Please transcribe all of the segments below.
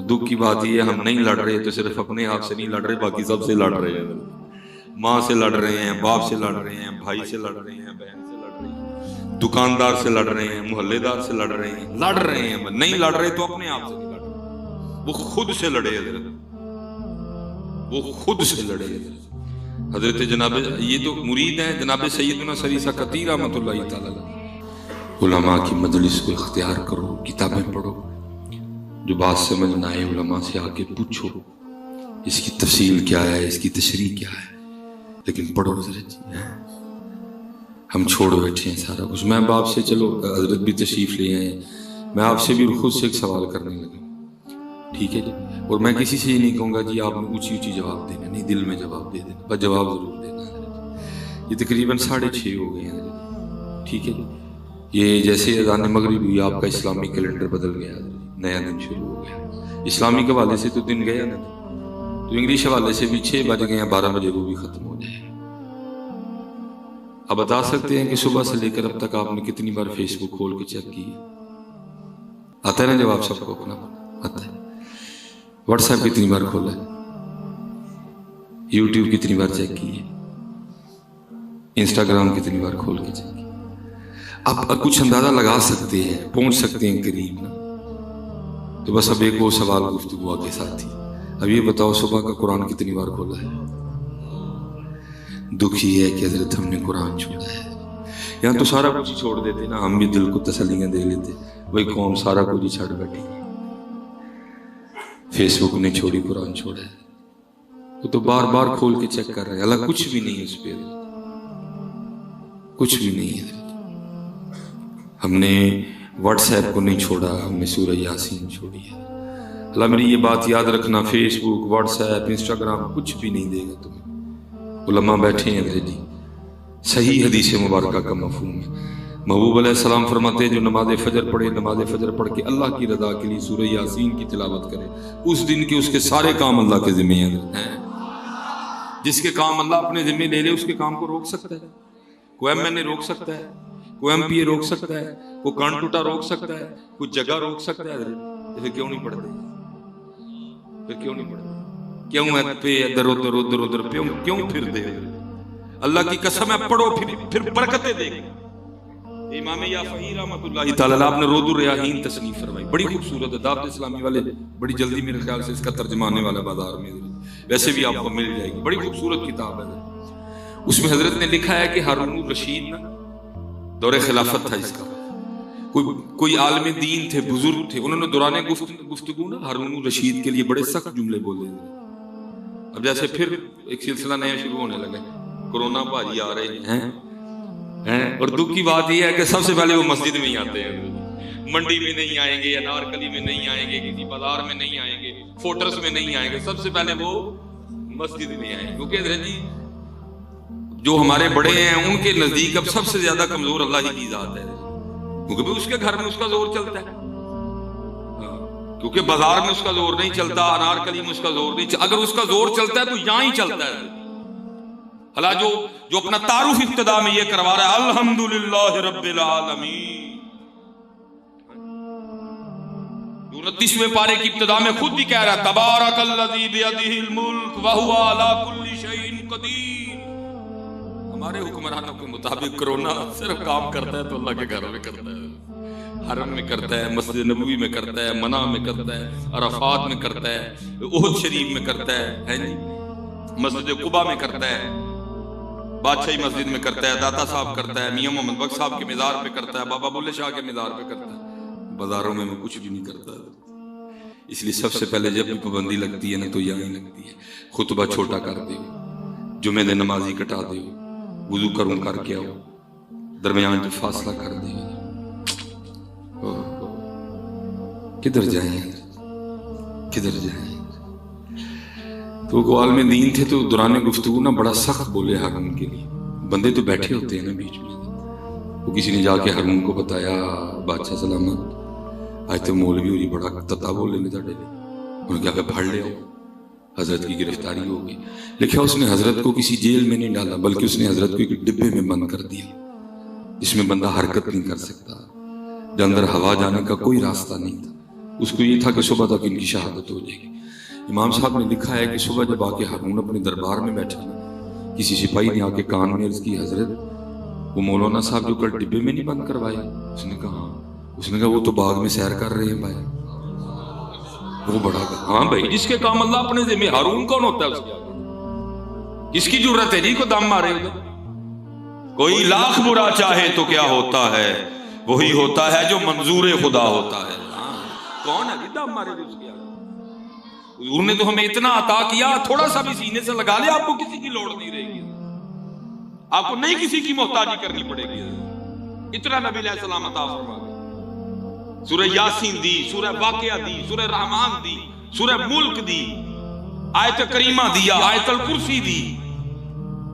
دکھ کی بات یہ ہے ہم نہیں لڑ رہے تو صرف اپنے آپ سے نہیں لڑ رہے، باقی سب سے لڑ رہے ہیں. ماں سے لڑ رہے ہیں، باپ سے لڑ رہے ہیں، بھائی سے لڑ رہے ہیں، بہن سے لڑ رہے ہیں، دکاندار سے لڑ رہے ہیں، محلے دار سے لڑ رہے ہیں، لڑ رہے ہیں. نہیں لڑ رہے تو اپنے آپ سے نہیں لڑ رہے، وہ خود سے لڑے حضرت، وہ خود سے لڑے حضرت. جناب یہ تو مرید ہیں جناب سیدنا سری سکتی رحمۃ اللہ تعالی علیہ. علماء کی مجلس کو اختیار کرو، کتابیں پڑھو، جو بات سمجھ نہ آئے علماء سے آ کے پوچھو اس کی تفصیل کیا ہے، اس کی تشریح کیا ہے، لیکن پڑھو حضرت جی. ہم چھوڑ بیٹھے ہیں سارا کچھ. میں باپ سے چلو حضرت بھی تشریف لے آئے، میں آپ سے بھی خود سے ایک سوال کرنے لگا، ٹھیک ہے جی. اور میں کسی سے یہ نہیں کہوں گا جی آپ نے اونچی اونچی جواب دینا، نہیں، دل میں جواب دے دینا، بس جواب ضرور دینا حضرت. یہ تقریباً 6:30 ہو گئے ہیں حضرت، ٹھیک ہے جی. یہ جیسے اذان مغرب ہوئی آپ کا اسلامی کیلنڈر بدل گیا، نیا دن شروع ہو گیا. اسلامی کے حوالے سے تو دن گیا نا، تو انگلش حوالے سے بھی 6 بج گئے ہیں، 12 بجے وہ بھی ختم ہو جائے. اب بتا سکتے ہیں کہ صبح سے لے کر اب تک آپ نے کتنی بار فیس بک کھول کے چیک کی؟ آتا ہے نا جواب سب کو اپنا آتا ہے. واٹس ایپ کتنی بار کھولا ہے، یوٹیوب کتنی بار چیک کی ہے، انسٹاگرام کتنی بار کھول کے چیک کی. اب کچھ اندازہ لگا سکتے ہیں، پہنچ سکتے ہیں قریب نا. تو بس اب ایک وہ سوال گفتگو کے ساتھ ہی، اب یہ بتاؤ صبح کا قرآن کتنی بار کھولا ہے؟ دکھ یہ ہے کہ حضرت ہم نے قرآن چھوڑا ہے. یہاں تو سارا کچھ ہی چھوڑ دیتے نا، ہم بھی دل کو تسلیاں دے لیتے، وہی قوم سارا کچھ ہی چھڑ بیٹھی، فیس بک نہیں چھوڑی، قرآن چھوڑا ہے. وہ تو بار بار کھول کے چیک کر رہے ہیں، اللہ کچھ بھی نہیں ہے اس پہ، کچھ بھی نہیں ہے. ہم نے واٹس ایپ کو نہیں چھوڑا، ہم نے سورہ یاسین چھوڑی ہے. اللہ میری یہ بات یاد رکھنا، فیس بک، واٹس ایپ، انسٹاگرام کچھ بھی نہیں دے گا تمہیں. علماء بیٹھے ہیں حضرت جی، صحیح حدیث مبارکہ کا مفہوم ہے. محبوب علیہ السلام فرماتے ہیں جو نماز فجر پڑھے، نماز فجر پڑھ کے اللہ کی رضا کے لیے سورہ یاسین کی تلاوت کرے، اس دن کے اس کے سارے کام اللہ کے ذمہ ہیں. جس کے کام اللہ اپنے ذمہ لے لے اس کے کام کو روک سکتا ہے؟ کوئی ایم این اے روک سکتا ہے، کوئی ایم پی اے روک سکتا ہے، کوئی کان ٹوٹا روک سکتا ہے، کوئی جگہ روک سکتا ہے حضرت؟ پھر کیوں نہیں پڑھتے؟ پھر کیوں نہیں پڑھتے؟ کیوں پہ ادھر ادھر ادھر ادھر کیوں پھر دے؟ اللہ کی قسم ہے پڑھو، پھر برکتیں دے گا. امام یافعی رحمۃ اللہ تعالی علیہ آپ نے رود الریاحین تصنیف فرمائی، بڑی خوبصورت ہے. دعوت اسلامی والے بڑی جلدی میرے خیال سے اس کا ترجمہ آنے والا بازار میں، ویسے بھی آپ کو مل جائے گی، بڑی خوبصورت کتاب ہے. اس میں حضرت نے لکھا ہے کہ ہارون الرشید نا دور خلافت تھا اس کا، کوئی عالم دین تھے، بزرگ تھے، انہوں نے دوران گفتگو نا ہارون الرشید کے لیے بڑے سخت جملے بولے. اب جیسے پھر ایک سلسلہ نیا شروع ہونے لگا، کورونا بھاجی آ رہے ہیں، اور دکھ کی بات یہ ہے کہ سب سے پہلے وہ مسجد میں ہی آتے ہیں. منڈی میں نہیں آئیں گے، انارکلی میں نہیں آئیں گے، کسی بازار میں نہیں آئیں گے، فورٹرس میں نہیں آئیں گے، سب سے پہلے وہ مسجد میں آئیں گے. کیونکہ حضرت جی جو ہمارے بڑے ہیں ان کے نزدیک اب سب سے زیادہ کمزور اللہ ہی کی ذات ہے، کیونکہ اس کے گھر میں اس کا زور چلتا ہے، کیونکہ بازار میں اس کا زور نہیں چلتا، انارکلی میں اس کا زور نہیں چلتا. اگر اس کا زور چلتا ہے تو یہاں ہی چلتا ہے. اللہ جو اپنا تعارف ابتدا میں یہ کروا رہا ہے، الحمدللہ رب العالمین، 29ویں پارے کی ابتدا میں خود بھی کہہ رہا ہے تبارک الذی بیدہ الملک وہو علی کل شیء قدیر. ہمارے حکمرانوں کے مطابق کرونا صرف کام کرتا ہے تو اللہ کے گھر میں کرتا ہے، حرم میں کرتا ہے، مسجد نبوی میں کرتا ہے، منع میں کرتا ہے، عرفات میں کرتا ہے، احد شریف میں کرتا ہے، مسجد قباء میں کرتا ہے، بادشاہی مسجد میں کرتا ہے، داتا صاحب کرتا ہے، میاں محمد بخش صاحب کے مزار پہ کرتا ہے، بابا بلے شاہ کے مزار پہ کرتا ہے. بازاروں میں کچھ بھی نہیں کرتا. اس لیے سب سے پہلے جب بھی پابندی لگتی ہے نا تو یہاں ہی لگتی ہے. خطبہ چھوٹا کر دے، جمعے دن نمازی کٹا دے، وضو کروں کر کے آؤ، درمیان جو فاصلہ کر دے. کدھر جائیں، کدھر جائیں؟ تو وہ عالم دین تھے تو دوران گفتگو نا بڑا سخت بولے ہارون کے لیے. بندے تو بیٹھے ہوتے ہیں نا بیچ میں، وہ کسی نے جا کے ہارون کو بتایا بادشاہ سلامت آج تو مولوی ہوئی بڑا تتا بولے نے تاڑے لے، انہوں نے کہا کہ پھڑ لے آؤ. حضرت کی گرفتاری ہو گئی. لکھا اس نے حضرت کو کسی جیل میں نہیں ڈالا بلکہ اس نے حضرت کو ایک ڈبے میں بند کر دیا جس میں بندہ حرکت نہیں کر سکتا، جو اندر ہوا جانے کا کوئی راستہ نہیں تھا. اس کو یہ تھا کہ صبح تک ان کی شہادت ہو جائے گی. امام صاحب نے لکھا ہے کہ صبح جب آ کے ہارون اپنے دربار میں بیٹھا نا، کسی سپاہی نے آ کے کان میں عرض کی حضرت وہ مولانا صاحب جو کل ڈبے میں نہیں بند کروائے؟ اس نے کہا ہاں. اس نے کہا وہ تو باغ میں سیر کر رہے ہیں بھائی. وہ بڑا کہا ہاں بھائی جس کے کام اللہ اپنے ذمہ. ہارون کون ہوتا ہے اس کے آگے؟ اس کی ضرورت ہے جی کو دم مارے ادھر. کوئی لاکھ برا چاہے تو کیا ہوتا ہے، وہی ہوتا ہے جو منظور خدا ہوتا ہے. کون ہے جی دم مارے اس کے آگے؟ حضور نے تو ہمیں اتنا عطا کیا، تھوڑا سا بھی سینے سے لگا لے آپ کو کسی کی لوڑ نہیں رہے گی، آپ کو نہیں کسی کی محتاجی کرنی پڑے گی. اتنا نبی علیہ السلام عطا فرما گئے. سورہ یاسین دی، سورہ واقعہ دی، سورہ رحمان دی، سورہ ملک دی، آیت کریمہ دیا، آیت الکرسی دی.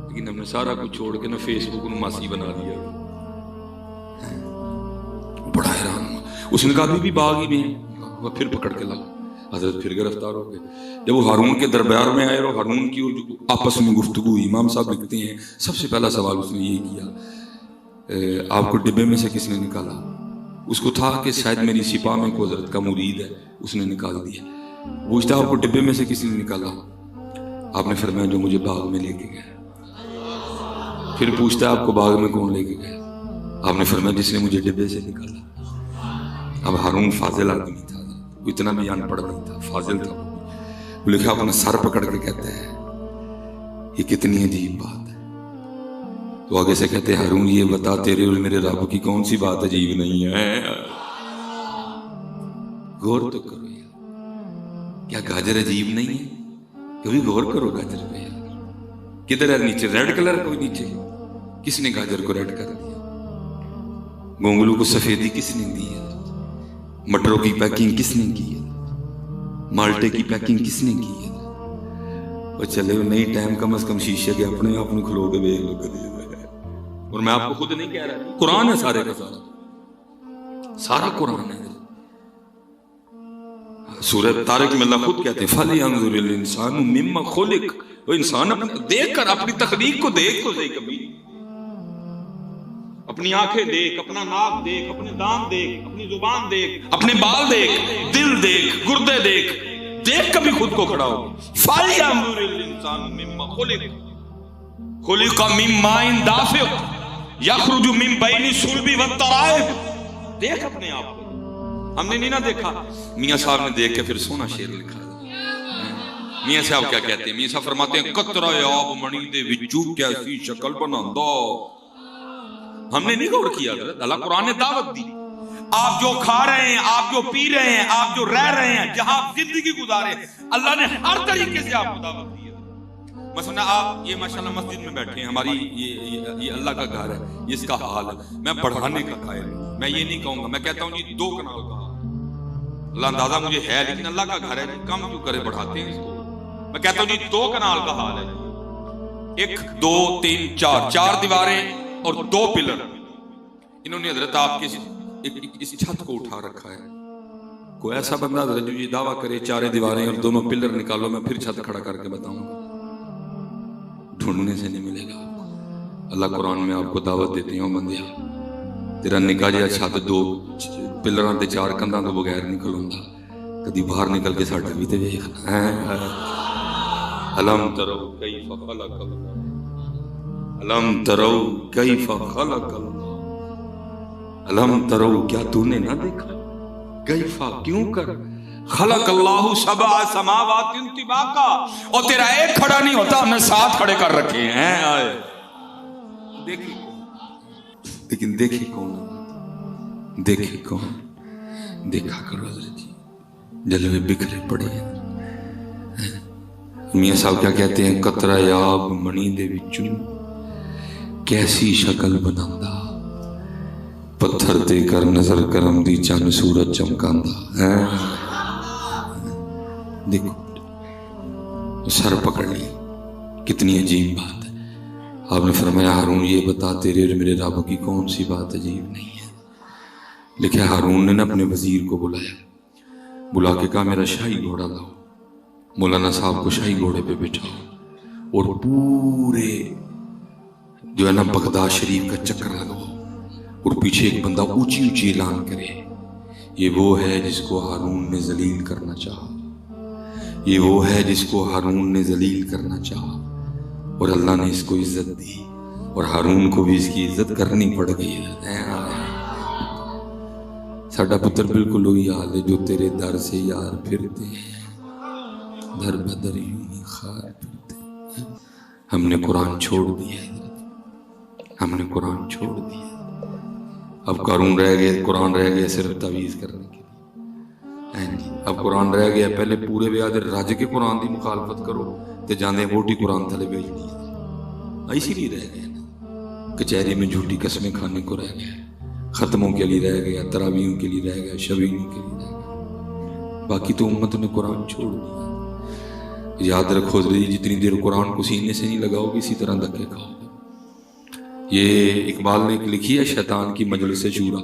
لیکن ہم نے سارا کچھ چھوڑ کے نا فیس بک کو ماسی بنا دیا. بڑا حیران ہوا. اس نے کہا بھی باغ ہی میں وہ پھر پکڑ کے لاؤ. حضرت پھر گرفتار ہو گئے. جب وہ ہارون کے دربار میں آئے اور ہارون کی آپس میں گفتگو ہوئی، امام صاحب لکھتے ہیں سب سے پہلا سوال اس نے یہ کیا آپ کو ڈبے میں سے کس نے نکالا؟ اس کو تھا کہ شاید میری سپاہ میں کوئی حضرت کا مرید ہے، اس نے نکال دیا. پوچھتا آپ کو ڈبے میں سے کس نے نکالا؟ آپ نے فرمایا جو مجھے باغ میں لے کے گیا. پھر پوچھتا آپ کو باغ میں کون لے کے گیا؟ آپ نے فرمایا جس نے مجھے ڈبے سے نکالا. اب ہارون فاضل آدمی تھا، اتنا بھی ان پڑھ نہیں تھا، فاضل تھا. وہ لکھا اپنا سر پکڑ کے کہتا ہے یہ کتنی عجیب بات ہے. تو آگے سے کہتے ہیں ہارون یہ بتا تیرے اور میرے رب کی کون سی بات عجیب نہیں ہے؟ غور تو کرو یار، کیا گاجر عجیب نہیں ہے؟ کبھی غور کرو گاجر پہ یار. کدھر ہے نیچے ریڈ کلر کو نیچے؟ کس نے گاجر کو ریڈ کر دیا؟ گونگلو کو سفیدی کس نے دی ہے؟ مٹروں کی پیکنگ کس نے کی ہے؟ مالٹے کی پیکنگ کس نے کی ہے؟ اور چلے نئی ٹائم کم از کم شیشے کے اپنے آپ نے کھلو کے بیگ لگ دے. اور میں آپ کو خود نہیں کہہ رہا، قرآن ہے سارے کا سارا، سارا قرآن ہے. سورہ طارق میں اللہ خود کہتے ہیں فَلْيَنظُرِ الْإِنسَانُ مِمَّ خُلِقَ. وہ انسان دیکھ کر اپنی تخلیق کو دیکھ تو صحیح کبھی. اپنی آنکھیں دیکھ، اپنا ناک دیکھ، اپنے دان دیکھ، اپنی زبان دیکھ، اپنے بال دیکھ، دل دیکھ، گردے دیکھ، دیکھ کبھی خود کو کھڑا ہو. فَلْيَنظُرِ الْإِنسَانُ مِمَّ خُلِقَ خُلِقَ مِن مَّاءٍ دَافِقٍ یخرج من بین الصلب والترائب. دیکھ اپنے آپ کو. ہم نے نہیں نہ دیکھا. میاں صاحب نے دیکھ کے پھر سونا شعر لکھا. میاں صاحب کیا کہتے ہیں؟ میاں صاحب فرماتے ہیں قطرہ آب منی دے وچوں کیسی شکل بناندا. ہم نے نہیں غور کیا. اللہ قرآن نے دعوت دی. آپ جو کھا رہے ہیں، آپ جو پی رہے ہیں، آپ جو رہ رہے ہیں، جہاں آپ زندگی گزارے ہیں، اللہ نے ہر طریقے سے آپ کو دعوت دی ہے. مثلا آپ یہ ماشاءاللہ مسجد میں بیٹھے ہیں، ہماری یہ اللہ کا گھر ہے، یہ اس کا حال ہے. میں بڑھانے کا قائل ہوں، میں یہ نہیں کہوں گا. میں کہتا ہوں جی 2 کنال کا اللہ اندازہ مجھے ہے، لیکن اللہ کا گھر ہے، کم کیوں کرے بڑھاتے ہیں اس کو. میں کہتا ہوں جی 2 کنال کا حال ہے. 1 2 3 4 دیواریں اور 2 پلر. انہوں نے حضرت آپ کے اس چھت کو اٹھا رکھا ہے. کوئی ایسا بندہ حضرت جو یہ دعویٰ کرے 4 دیواریں اور 2 پلر نکالو، میں پھر چھت کھڑا کر کے بتاؤں گا. ڈھونڈنے سے نہیں ملے گا. اللہ قرآن میں آپ کو دعوت دیتے ہیں بندیا تیرا نکاح جہا چھت 2 پلراں تے 4 کندھاں تو بغیر نہیں کھلوندا. کدی باہر نکل کے ساڈا بھی تے ویکھ. الم ترو کیف خلق اللہ، الم ترو کیف خلق اللہ، الم ترو کیا تو نے نہ دیکھا؟ کیفا کیوں کر خلق اللہ 7 سماوات طباقا. اور تیرا ایک کھڑا نہیں ہوتا، ہم نے 7 کھڑے کر رکھے ہیں. دیکھیں لیکن دیکھے کون؟ دیکھے کون؟ دیکھا کرو حضرت جی جلوے بکھرے پڑے ہیں. میاں صاحب کیا کہتے ہیں قطرہ آب منی دے وچوں کیسی شکل بناندا، پتھر تے کر نظر کرم دی چند سورج چمکاندا. دیکھو سر پکڑ لیا. کتنی عجیب بات ہے. آپ نے فرمایا ہارون یہ بتا تیرے اور میرے رب کی کون سی بات عجیب نہیں ہے؟ لکھا ہارون نے اپنے وزیر کو بلایا، بلا کے کہا میرا شاہی گھوڑا لاؤ. مولانا صاحب کو شاہی گھوڑے پہ بٹھاؤ اور پورے جو ہے نا بغداد شریف کا چکر لگاؤ، اور پیچھے ایک بندہ اونچی اونچی اعلان کرے یہ وہ ہے جس کو ہارون نے ذلیل کرنا چاہا، یہ وہ ہے جس کو ہارون نے ذلیل کرنا چاہا، اور اللہ نے اس کو عزت دی، اور ہارون کو بھی اس کی عزت کرنی پڑ گئی ہے۔ ساڈا پتر بالکل وہی حال ہے جو تیرے در سے یار پھرتے ہیں، در بدر یوں ہی خار پھرتے ہیں۔ ہم نے قرآن چھوڑ دیا ہے، ہم نے قرآن چھوڑ دیا۔ اب قرآن رہ گیا صرف تعویذ کرنے کے لیے۔ اب قرآن رہ گیا، پہلے پورے بیاد رج کے قرآن دی مخالفت کرو تے جاندے ووٹی قرآن تھلے بھیجنی ہے، اسی لیے رہ گئے نا۔ کچہری میں جھوٹی قسمیں کھانے کو رہ گیا، ختموں کے لیے رہ گیا، تراویحوں کے لیے رہ گیا، شبینوں کے لیے رہ گیا، باقی تو امت نے قرآن چھوڑ دیا۔ یاد رکھو جتنی دیر قرآن کو سینے سے نہیں لگاؤ گے اسی طرح دھکے کھاؤ گے۔ یہ اقبال نے لکھی ہے شیطان کی مجلس شورا۔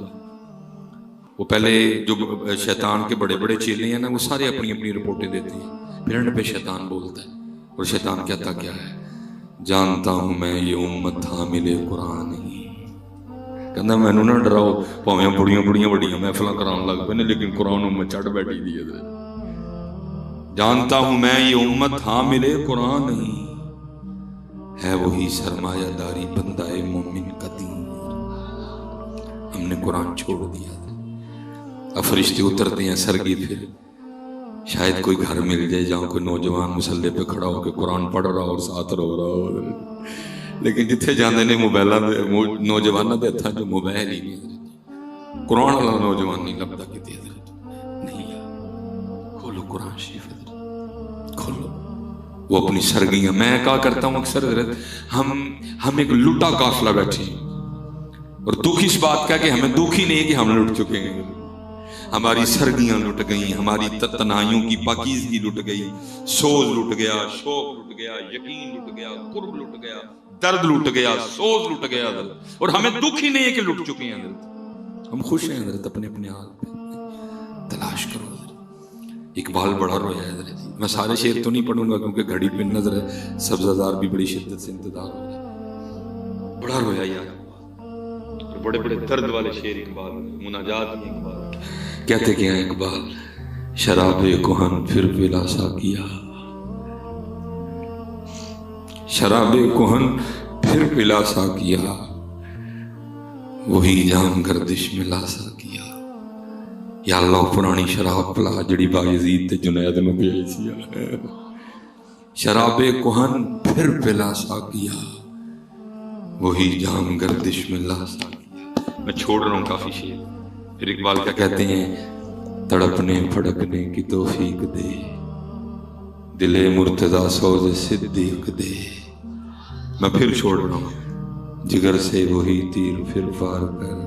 وہ پہلے جو شیطان کے بڑے بڑے چیلے ہیں نا، وہ سارے اپنی اپنی رپورٹیں دیتے ہیں، پھر ان پہ شیطان بولتا ہے، اور شیطان کہتا کیا ہے؟ جانتا ہوں میں یہ امت حامل قرآن ہی، کہنا مینو نہ ڈراؤ، پاویں بڑیاں بڑیاں محفلاں کران لگ پے نے، لیکن قرآن امت چڑھ بیٹھی دی ہے۔ جانتا ہوں میں یہ امت حامل قرآن ہی، ہے وہی سرمایہ داری بندہ مومن قدیم۔ ہم نے قرآن چھوڑ دیا، اب فرشتے اترتے ہیں سرگی، پھر شاید کوئی گھر مل جائے جہاں کوئی نوجوان مسلح پہ کھڑا ہو کے قرآن پڑھ رہا اور ساتھ رو رہا ہو، لیکن جتھے جاندے نے نوجوانوں کے ہاتھاں جو موبائل ہی نہیں، قرآن والا نوجوان نہیں لبدا کتے حضرت نہیں۔ کھولو قرآن شریف حضرت، کھولو۔ وہ اپنی سرگیاں، میں کہا کرتا ہوں اکثر حضرت، ہم ایک لٹا قافلہ بیٹھے ہیں، اور دکھ اس بات کا کہ ہمیں دکھ ہی نہیں کہ ہم لٹ چکے ہیں۔ ہماری سرگیاں لٹ گئیں، ہماری تنہائیوں کی پاکیزگی لٹ گئی، سوز لٹ گیا، شوق لٹ گیا، یقین لٹ گیا، قرب لٹ گیا، درد لٹ گیا، سوز لٹ گیا حضرت، اور ہمیں دکھ ہی نہیں ہے کہ لٹ چکے ہیں حضرت۔ ہم خوش ہیں حضرت اپنے اپنے حال پہ، تلاش کرو حضرت۔ اقبال بڑا رویا ہے حضرت، میں سارے شعر تو نہیں پڑھوں گا کیونکہ گھڑی پہ نظر ہے، سبزہ بھی بڑی شدت سے انتظار ہو رہا ہے۔ بڑا رویا یار، بڑے بڑے درد والے شعر اقبال، مناجات میں اقبال کہتے کہ ہیں اقبال، شراب کہن پھر پلا سا کیا، شراب کہن پھر پلا سا کیا، وہی جام گردش میں لاسا کیا۔ یا اللہ پرانی شراب پلا جڑی بایزید تے جنید نو پیائی سی، شراب کہن پھر پلا سا کیا، وہی جام گردش میں لاسا کیا۔ میں چھوڑ رہا ہوں کافی شعر، پھر اقبال کیا کہتے ہیں، تڑپنے پھڑکنے کی توفیق دے، دل مرتضی سوز صدیق دے۔ میں پھر چھوڑ رہا ہوں، جگر سے وہی تیر پھر پار کر،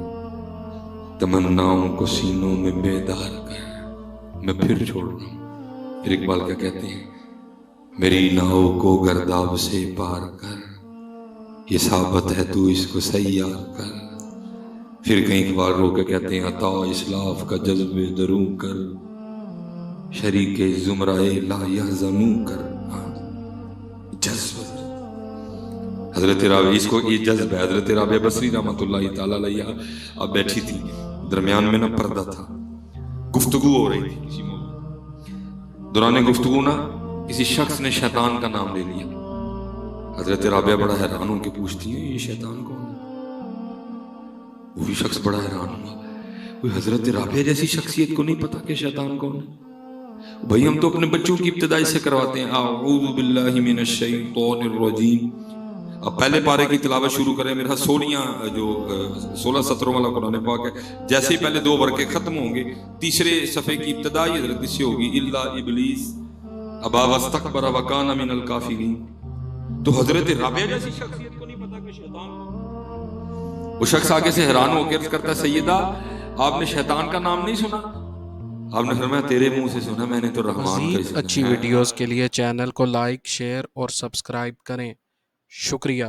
تمناؤں کو سینوں میں بیدار کر۔ میں پھر چھوڑ رہا ہوں، پھر اقبال کیا کہتے ہیں، میری ناؤ کو گرداب سے پار کر، یہ ثابت ہے تو اس کو سیار کر۔ پھر کہیں اقبال رو کے کہتے ہیں، عطا اسلاف کا جذب دروں کر، شریک زمرائے لا یحزنوں کر۔ جذب حضرت رابعہ، اس کو یہ جذب ہے۔ حضرت رابعہ بصری رحمۃ اللہ تعالی علیہ اب بیٹھی تھی، درمیان میں نہ پردہ تھا، گفتگو ہو رہی تھی کسی موضوع، دوران گفتگو نا کسی شخص نے شیطان کا نام لے لیا۔ حضرت رابعہ بڑا حیران ہو کے پوچھتی ہیں، یہ شیطان کون ہے؟ وہی شخص بڑا حیران ہوا، کوئی حضرت رابعہ جیسی شخصیت کو نہیں پتا کہ شیطان کون ہے؟ بھائی ہم تو اپنے بچوں کی ابتدائی سے کرواتے ہیں، اعوذ باللہ من الشیطان الرجیم۔ اب پہلے پارے کی تلاوت شروع کریں، میرا 16 والا قرآن پاک ہے، جیسے ہی پہلے 2 ورقے ختم ہوں گے، تیسرے صفحے کی ابتدائی حضرت اس سے ہوگی، الا ابلیس ابا واستکبر وکان من الکافرین۔ تو حضرت رابعہ جیسی شخصیت کو نہیں پتا کہ شیطان، وہ شخص آگے سے حیران ہو کے عرض کرتا ہے، سیدہ آپ نے شیطان کا نام نہیں سنا؟ آپ نے فرمایا تیرے منہ سے سنا، میں نے تو رحمان کا مزید اچھی ویڈیوز کے لیے چینل کو لائک، شیئر اور سبسکرائب کریں۔ شکریہ۔